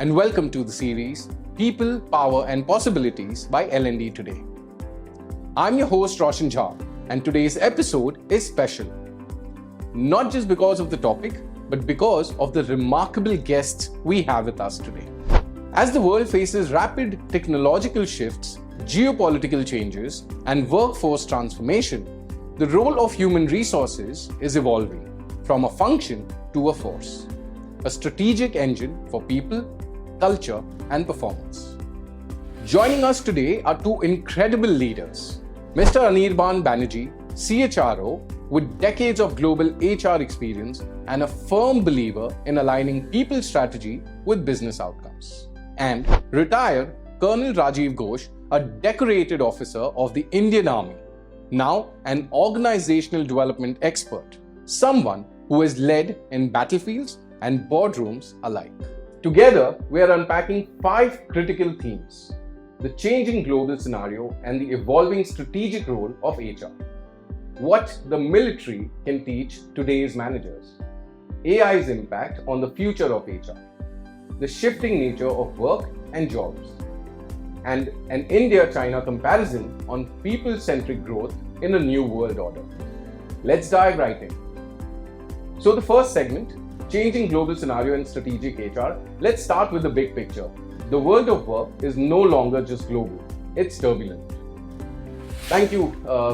and welcome to the series People, Power and Possibilities by L&D Today. I'm your host Roshan Jha, and today's episode is special. Not just because of the topic, but because of the remarkable guests we have with us today. As the world faces rapid technological shifts, geopolitical changes, and workforce transformation, the role of human resources is evolving from a function to a force, a strategic engine for people, culture, and performance. Joining us today are two incredible leaders, Mr. Anirban Banerjee, CHRO, with decades of global HR experience and a firm believer in aligning people strategy with business outcomes, and retired Colonel Rajiv Ghosh, a decorated officer of the Indian Army, now an organizational development expert, someone who has led in battlefields and boardrooms alike. Together, we are unpacking 5 critical themes: the changing global scenario and the evolving strategic role of HR, what the military can teach today's managers, AI's impact on the future of HR, the shifting nature of work and jobs, and an India-China comparison on people-centric growth in a new world order. Let's dive right in. So the first segment, changing global scenario and strategic HR. Let's start with the big picture. The world of work is no longer just global, it's turbulent. Thank you,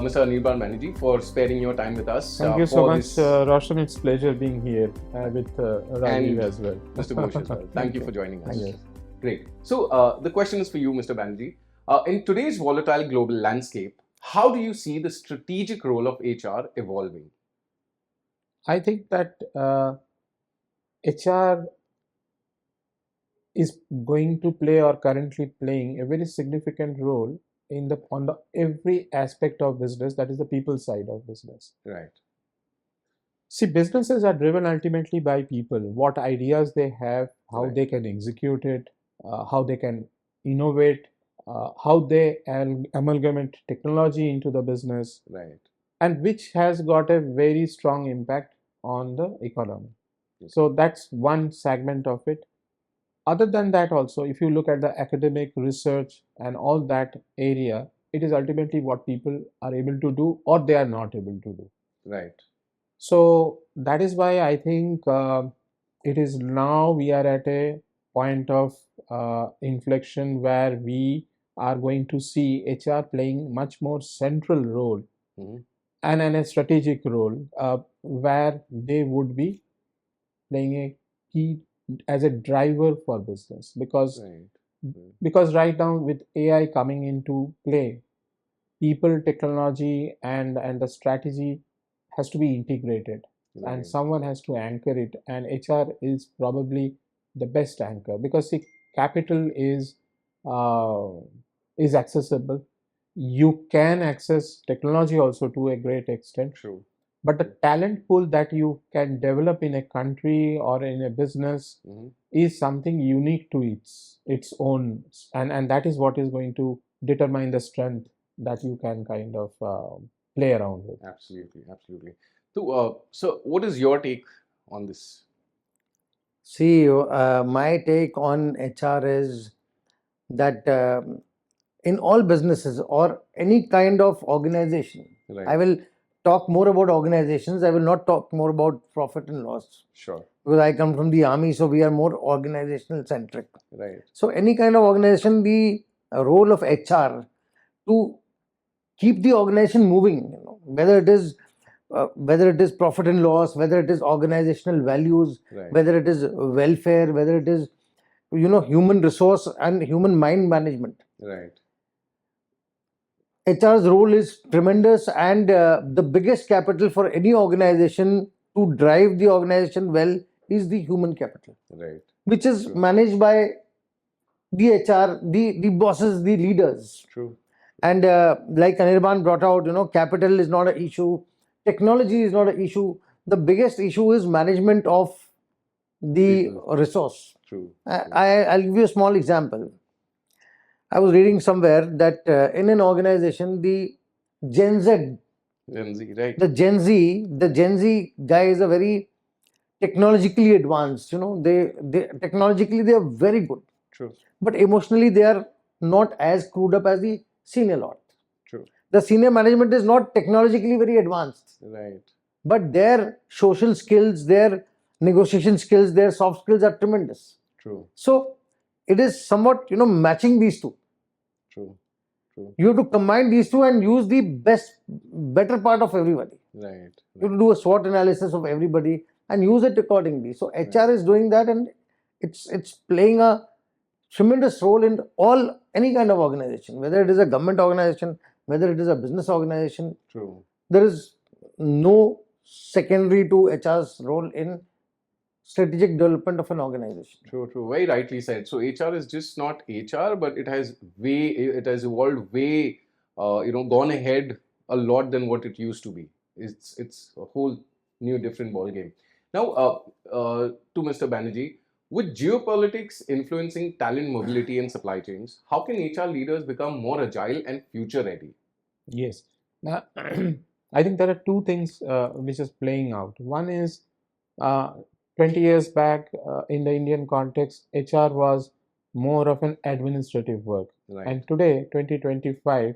Mr. Anirban Banerjee, for sparing your time with us. Thank you so much, Roshan. It's a pleasure being here with Rajiv as well. Mr. Ghosh as well. Thank you for joining us. Thank you. Great. So the question is for you, Mr. Banerjee. In today's volatile global landscape, how do you see the strategic role of HR evolving? I think that HR is going to play or currently playing a very significant role in every aspect of business, that is the people side of business. Right. See, businesses are driven ultimately by people, what ideas they have, how Right. they can execute it, how they can innovate, how they amalgamate technology into the business, Right. and which has got a very strong impact on the economy. Yes. So that's one segment of it. Other than that also, if you look at the academic research and all that area, it is ultimately what people are able to do or they are not able to do. Right. So that is why I think it is now we are at a point of inflection where we are going to see HR playing much more central role Mhm. and a strategic role where they would be playing a key as a driver for business, because right now with AI coming into play, people, technology, and the strategy has to be integrated, Right. and someone has to anchor it, and HR is probably the best anchor, because see, capital is accessible. You can access technology also to a great extent, True. but the talent pool that you can develop in a country or in a business Mhm. is something unique to its own, and that is what is going to determine the strength that you can kind of play around with. Absolutely. Absolutely. So what is your take on this? See, my take on HR is that in all businesses or any kind of organization, Right. I will talk more about organizations. I will not talk more about profit and loss, Sure. because I come from the army, so we are more organizational centric. Right. So any kind of organization, the role of HR to keep the organization moving, whether it is profit and loss, whether it is organizational values, Right. whether it is welfare, whether it is human resource and human mind management. Right. HR's role is tremendous, and the biggest capital for any organization to drive the organization well is the human capital, Right. which is True. managed by the HR, the bosses, the leaders. True. And like Anirban brought out, capital is not an issue, technology is not an issue. The biggest issue is management of the People. resource. True. I'll give you a small example. I was reading somewhere that in an organization, the Gen Z, Gen Z. Right. the Gen Z guy is a very technologically advanced. They technologically they are very good, True. but emotionally they are not as screwed up as the senior lot. True. The senior management is not technologically very advanced, Right. but their social skills, their negotiation skills, their soft skills are tremendous. True. So it is somewhat matching these two. True. True. You have to combine these two and use the better part of everybody. Right. You have to do a SWOT analysis of everybody and use it accordingly. So HR is doing that, and it's playing a tremendous role in any kind of organization, whether it is a government organization, whether it is a business organization. True. There is no secondary to HR's role in strategic development of an organization. True. True. Very rightly said. So HR is just not HR, but it has evolved way, gone ahead a lot than what it used to be. It's a whole new different ball game. Now, to Mr. Banerjee, with geopolitics influencing talent mobility and supply chains, how can HR leaders become more agile and future ready? Yes. Now, I think there are two things which is playing out. One is 20 years back in the Indian context, HR was more of an administrative work. Right. And today, 2025,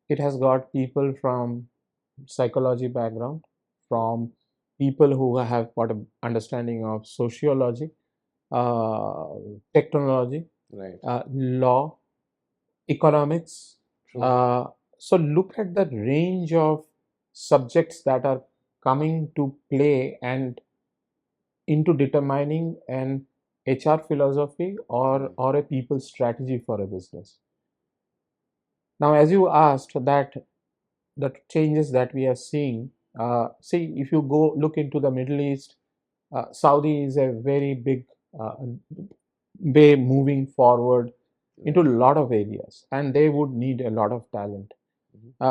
it has got people from psychology background, from people who have got an understanding of sociology, technology, Right. law, economics. True. So look at the range of subjects that are coming to play and into determining an HR philosophy or a people strategy for a business. Now, as you asked, that the changes that we are seeing, see, if you go look into the Middle East, Saudi is a very big way moving forward into a lot of areas, and they would need a lot of talent.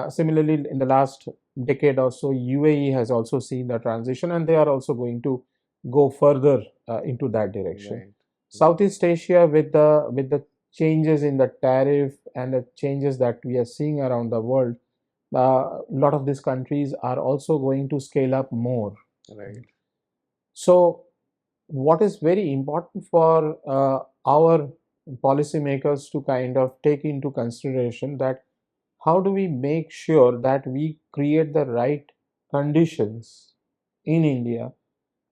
Similarly, in the last decade or so, UAE has also seen the transition, and they are also going to go further into that direction. Right. Southeast Asia, with the changes in the tariff and the changes that we are seeing around the world, a lot of these countries are also going to scale up more. Right. So, what is very important for our policymakers to kind of take into consideration, that how do we make sure that we create the right conditions in India,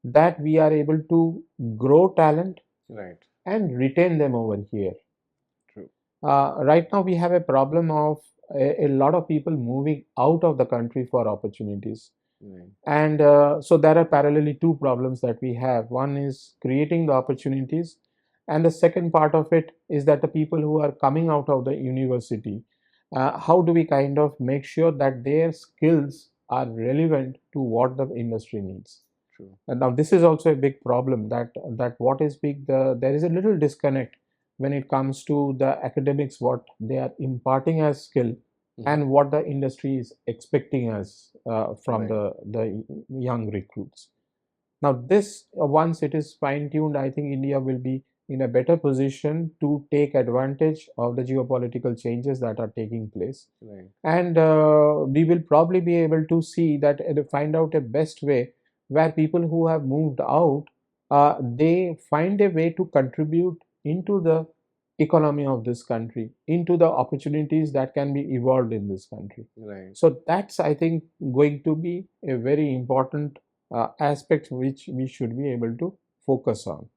that we are able to grow talent, Right. and retain them over here. True. Right now, we have a problem of a lot of people moving out of the country for opportunities. Right. And so there are parallelly two problems that we have. One is creating the opportunities, and the second part of it is that the people who are coming out of the university, how do we kind of make sure that their skills are relevant to what the industry needs? True. And now this is also a big problem, that what is big, there is a little disconnect when it comes to the academics, what they are imparting as skill, and what the industry is expecting as from Right. the young recruits. Now this, once it is fine tuned, I think India will be in a better position to take advantage of the geopolitical changes that are taking place. Right. And we will probably be able to see that, find out a best way where people who have moved out, they find a way to contribute into the economy of this country, into the opportunities that can be evolved in this country. Right. So that's, I think, going to be a very important aspect which we should be able to focus on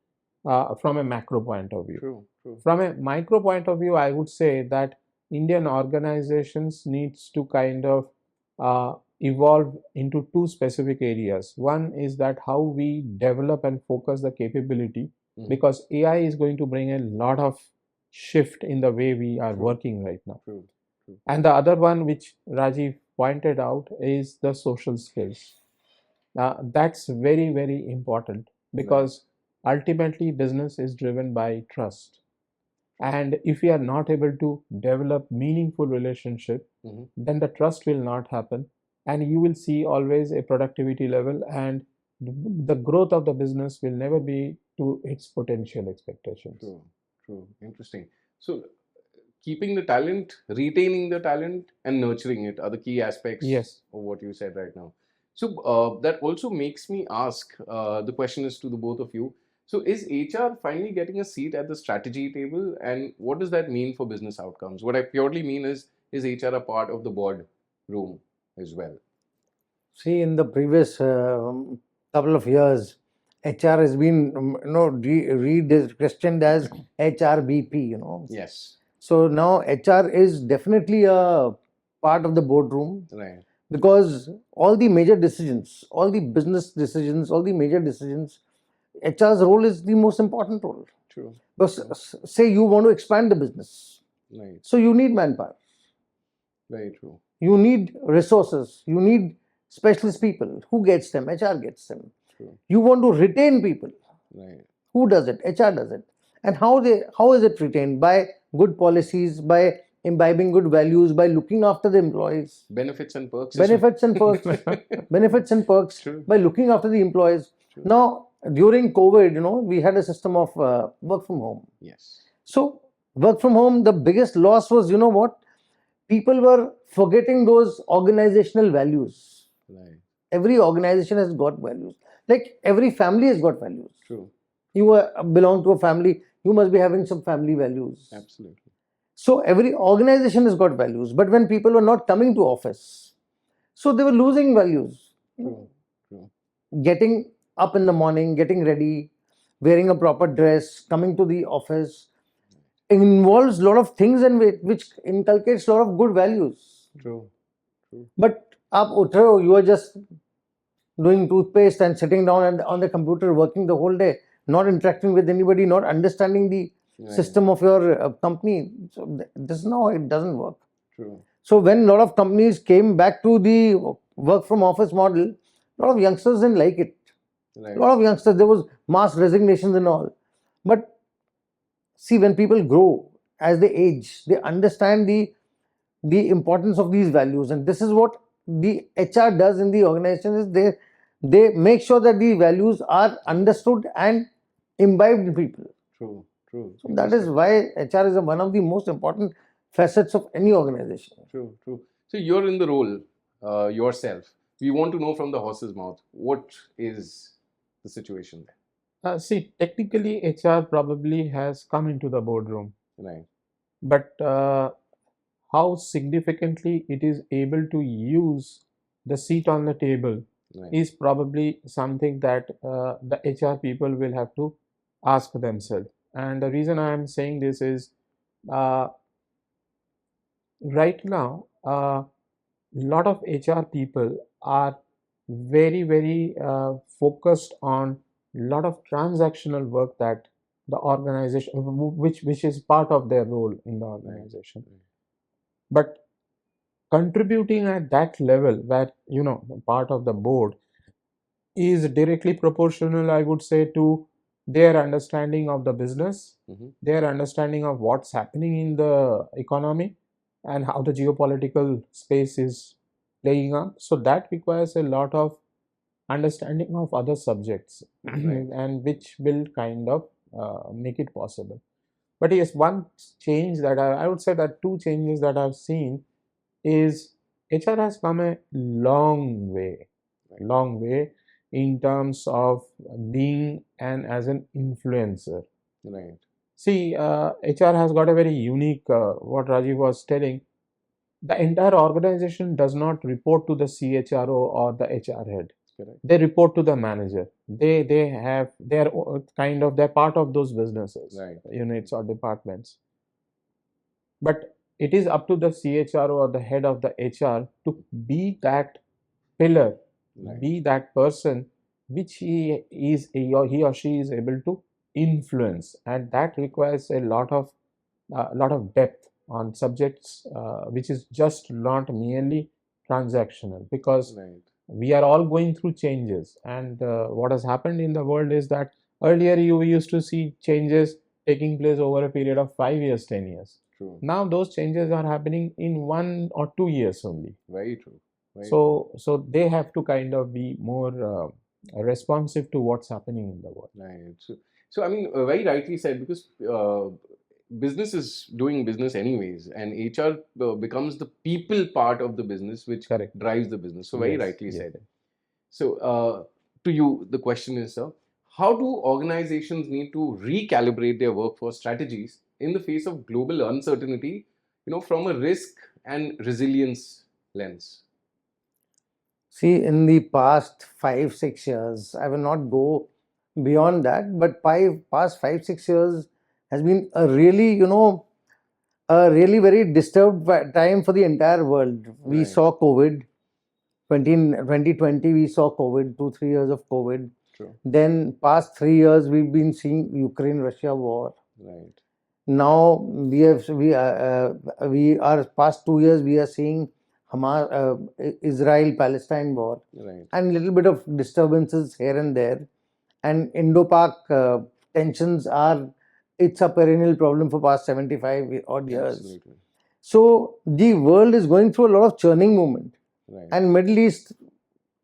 from a macro point of view. True. True. From a micro point of view, I would say that Indian organizations needs to kind of evolve into two specific areas. One is that how we develop and focus the capability, because AI is going to bring a lot of shift in the way we are working right now. True. True. And the other one, which Rajiv pointed out, is the social skills. That's very, very important, because ultimately business is driven by trust. And if we are not able to develop meaningful relationship, then the trust will not happen, and you will see always a productivity level, and the growth of the business will never be to its potential expectations. True. True. Interesting. So, keeping the talent, retaining the talent, and nurturing it are the key aspects Yes. of what you said right now. So that also makes me ask, the question is to the both of you. So is HR finally getting a seat at the strategy table, and what does that mean for business outcomes? What I purely mean is HR a part of the board room as well? See, in the previous couple of years, HR has been questioned as HRBP. Yes. So now HR is definitely a part of the boardroom, Right. because all the major decisions, all the business decisions, all the major decisions, HR's role is the most important role. True. Because say you want to expand the business, Right. so you need manpower, Very true. you need resources, you need specialist people. Who gets them? HR gets them. True. You want to retain people. Right. Who does it? HR does it. And how is it retained? By good policies, by imbibing good values, by looking after the employees. Benefits and perks. as well. Benefits and perks. Benefits and perks. True. By looking after the employees. True. Now, during COVID, we had a system of work from home. Yes. So, work from home, the biggest loss was, what? People were forgetting those organizational values. Right. Every organization has got values. Like every family has got values. True. You belong to a family, you must be having some family values. Absolutely. So every organization has got values. But when people were not coming to office, so they were losing values. True. True. Getting up in the morning, getting ready, wearing a proper dress, coming to the office involves a lot of things, and which inculcates a lot of good values. True. True. But you are just doing toothpaste and sitting down and on the computer working the whole day, not interacting with anybody, not understanding the Right. system of your company. So this is how it doesn't work. True. So when a lot of companies came back to the work from office model, a lot of youngsters didn't like it. Right. A lot of youngsters, there was mass resignations and all. But see, when people grow as they age, they understand the importance of these values, and this is what the HR does in the organization, is they make sure that the values are understood and imbibed in people. True. True. So that is why HR is one of the most important facets of any organization. True. True. So you're in the role yourself. We want to know from the horse's mouth, what is the situation there? See, technically, HR probably has come into the boardroom, Right. but how significantly it is able to use the seat on the table Right. is probably something that the HR people will have to ask themselves. And the reason I am saying this is uh, right now, a lot of HR people are very, very focused on a lot of transactional work that the organization, which is part of their role in the organization. Right. But contributing at that level, where part of the board is directly proportional, I would say, to their understanding of the business, their understanding of what's happening in the economy, and how the geopolitical space is playing out. So that requires a lot of understanding of other subjects, Right. and which will kind of make it possible. But yes, one change that I would say, that two changes that I've seen is HR has come a long way, in terms of being as an influencer. Right. See, HR has got a very unique, what Rajiv was telling, the entire organization does not report to the CHRO or the HR head. Correct. They report to the manager. They're part of those businesses, Right. units or departments. But it is up to the CHRO or the head of the HR to be that pillar, Right. be that person which he or she is able to influence, and that requires a lot of depth on subjects, which is just not merely transactional, because Right. we are all going through changes. And what has happened in the world is that earlier you used to see changes taking place over a period of 5 years, 10 years. True. Now those changes are happening in 1 or 2 years only. Very true. Very So they have to kind of be more responsive to what's happening in the world. Right. So I mean, very rightly said, because business is doing business anyways, and HR becomes the people part of the business, which Correct. drives the business. So very Yes, rightly yes. said. So, to you, the question is, sir, how do organizations need to recalibrate their workforce strategies in the face of global uncertainty, from a risk and resilience lens? See, in the past 5, 6 years, I will not go beyond that, but past 5, 6 years has been a really, a really very disturbed time for the entire world. We Right. saw COVID, 2020, we saw COVID, 2, 3 years of COVID. True. Then past 3 years, we've been seeing Ukraine-Russia war. Right. Now we are past 2 years, we are seeing Israel-Palestine war, Right. and little bit of disturbances here and there. And Indo-Pak tensions it's a perennial problem for past 75 odd years. Absolutely. So the world is going through a lot of churning movement. Right. And Middle East,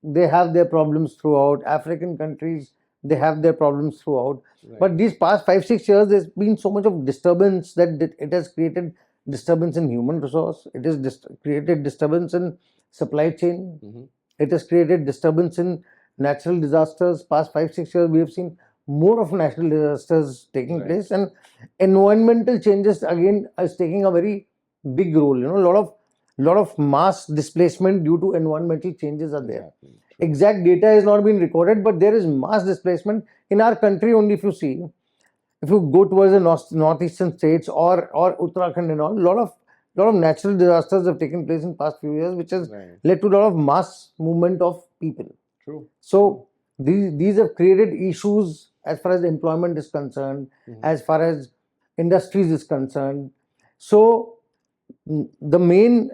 they have their problems throughout. African countries, they have their problems throughout. Right. But these past 5, 6 years, there's been so much of disturbance that it has created disturbance in human resource. It has created disturbance in supply chain. Mm-hmm. It has created disturbance in natural disasters. Past 5, 6 years, we have seen more of natural disasters taking Right. place, and environmental changes again is taking a very big role. A lot of mass displacement due to environmental changes are there. Exactly. True. Exact data has not been recorded, but there is mass displacement in our country only. If you go towards the northeastern states or Uttarakhand and all, lot of natural disasters have taken place in past few years, which has Right. led to a lot of mass movement of people. True. So these have created issues as far as employment is concerned, Mhm. as far as industries is concerned. So the main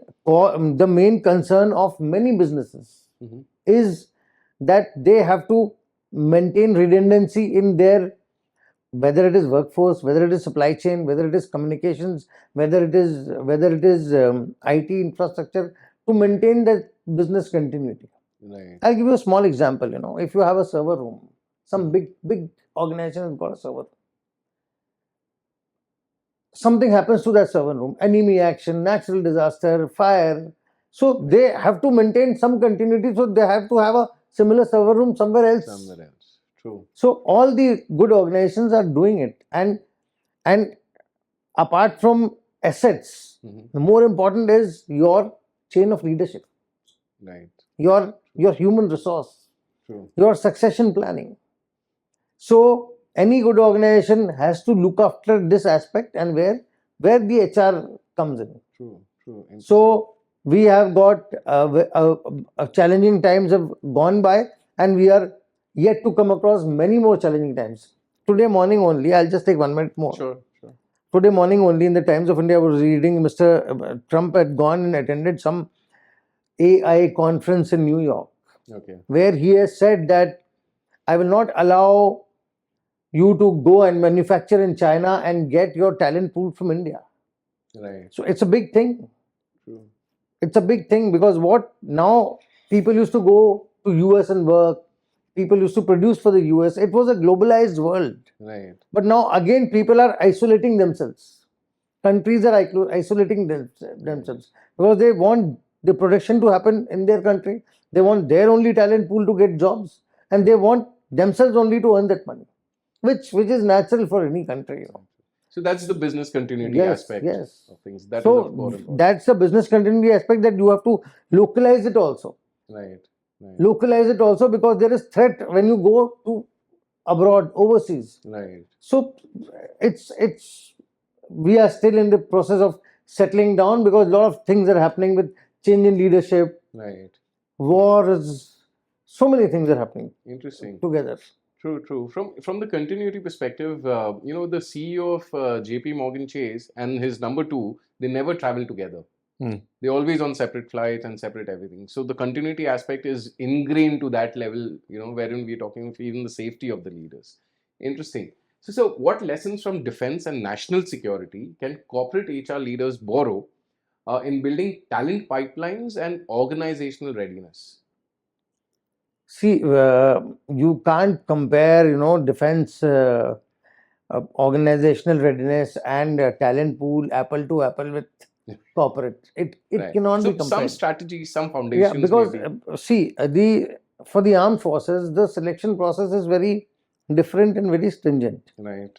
concern of many businesses Mhm. is that they have to maintain redundancy in their, whether it is workforce, whether it is supply chain, whether it is communications, whether it is IT infrastructure, to maintain that business continuity. Right. I'll give you a small example. If you have a server room, some big organization has got a server room. Something happens to that server room, enemy action, natural disaster, fire. So they have to maintain some continuity. So they have to have a similar server room somewhere else. Somewhere else. True. So all the good organizations are doing it, and apart from assets, Mhm. the more important is your chain of leadership, Right. your human resource, True. your succession planning. So any good organization has to look after this aspect, and where the HR comes in. True. True. So we have got challenging times have gone by, and we are yet to come across many more challenging times. Today morning only, I'll just take 1 minute more. Sure. Sure. Today morning only, in the Times of India, I was reading Mr. Trump had gone and attended some AI conference in New York, Okay. where he has said that I will not allow you to go and manufacture in China and get your talent pool from India. Right. So it's a big thing. True. It's a big thing, because what now, people used to go to US and work. People used to produce for the US. It was a globalized world. Right. But now again, people are isolating themselves. Countries are isolating themselves, because they want the production to happen in their country. They want their only talent pool to get jobs, and they want themselves only to earn that money, which is natural for any country. So that's the business continuity Yes, aspect yes. of things. That is So of course important. that's the business continuity aspect, that you have to localize it also. Right. Right. Localize it also, because there is threat when you go to abroad, overseas. Right. So we are still in the process of settling down, because a lot of things are happening with change in leadership, Right. wars, so many things are happening Interesting. together. True, true. From the continuity perspective, the CEO of JP Morgan Chase and his number two, they never travel together. They're always on separate flights and separate everything. So the continuity aspect is ingrained to that level, wherein we're talking of even the safety of the leaders. Interesting. So what lessons from defense and national security can corporate HR leaders borrow in building talent pipelines and organizational readiness? See, you can't compare, defense organizational readiness and talent pool apple to apple with corporate. It Right. cannot So be compared. some strategies, some Yeah, foundations because maybe. see, for the armed forces, the selection process is very different and very stringent. Right.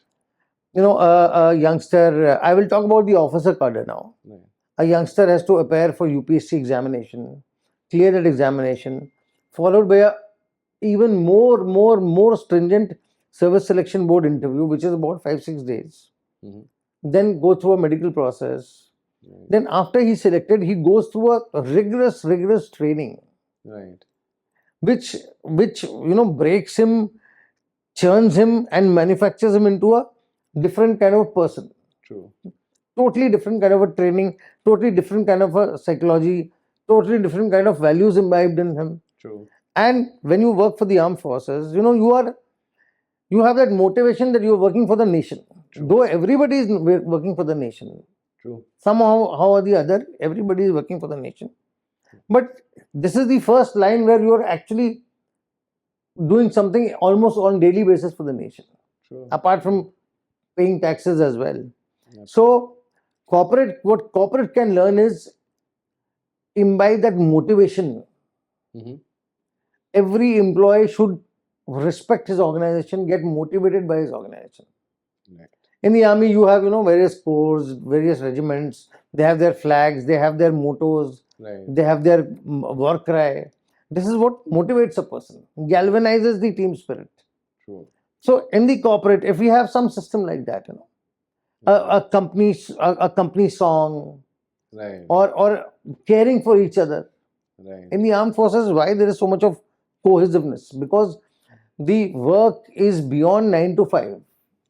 A youngster, I will talk about the officer cadre now. Right. A youngster has to appear for UPSC examination, clear that examination, followed by a even more stringent service selection board interview, which is about 5-6 days. Then go through a medical process. Right. Then after he's selected, he goes through a rigorous training, Right. which breaks him, churns him, and manufactures him into a different kind of person. True. Totally different kind of a training, totally different kind of a psychology, totally different kind of values imbibed in him. True. And when you work for the armed forces, you have that motivation that you're working for the nation. True. Though everybody is working for the nation. True. Somehow, how or the other, everybody is working for the nation. But this is the first line where you're actually doing something almost on daily basis for the nation. True. Apart from paying taxes as well. Yes. So, what corporate can learn is imbibe that motivation. Every employee should respect his organization, get motivated by his organization. Right. In the army, you have various corps, various regiments. They have their flags, they have their mottos, Right. they have their war cry. This is what motivates a person, galvanizes the team spirit. True. So in the corporate, if we have some system like that, a company song, Right. or caring for each other. Right. In the armed forces, why there is so much of cohesiveness? Because the work is beyond 9 to 5.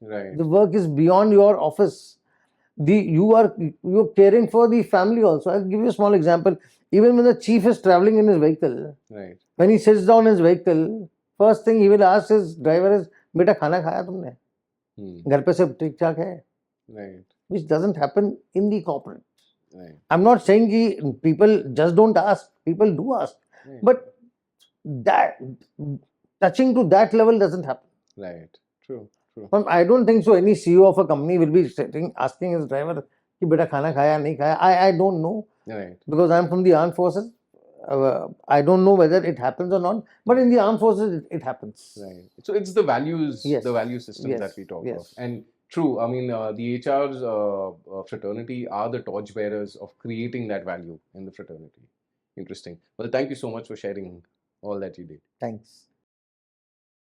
Right. The work is beyond your office. You're caring for the family also. I'll give you a small example. Even when the chief is traveling in his vehicle, Right. when he sits down in his vehicle, first thing he will ask his driver is, "Beta, khana khaya tumne? Ghar pe sab theek thak hai?" Right. Which doesn't happen in the corporate. Right. I'm not saying people just don't ask. People do ask. Right. But that touching to that level doesn't happen. Right. True. True. I don't think so. Any CEO of a company will be asking his driver, "Ki beta khana khaya, nahi khaya?" I don't know. Right. Because I'm from the armed forces. I don't know whether it happens or not. But in the armed forces, it happens. Right. So it's the values, Yes. the value system Yes. that we talk Yes. of. And true, I mean, the HR's fraternity are the torchbearers of creating that value in the fraternity. Interesting. Well, thank you so much for sharing all that you did. Thanks.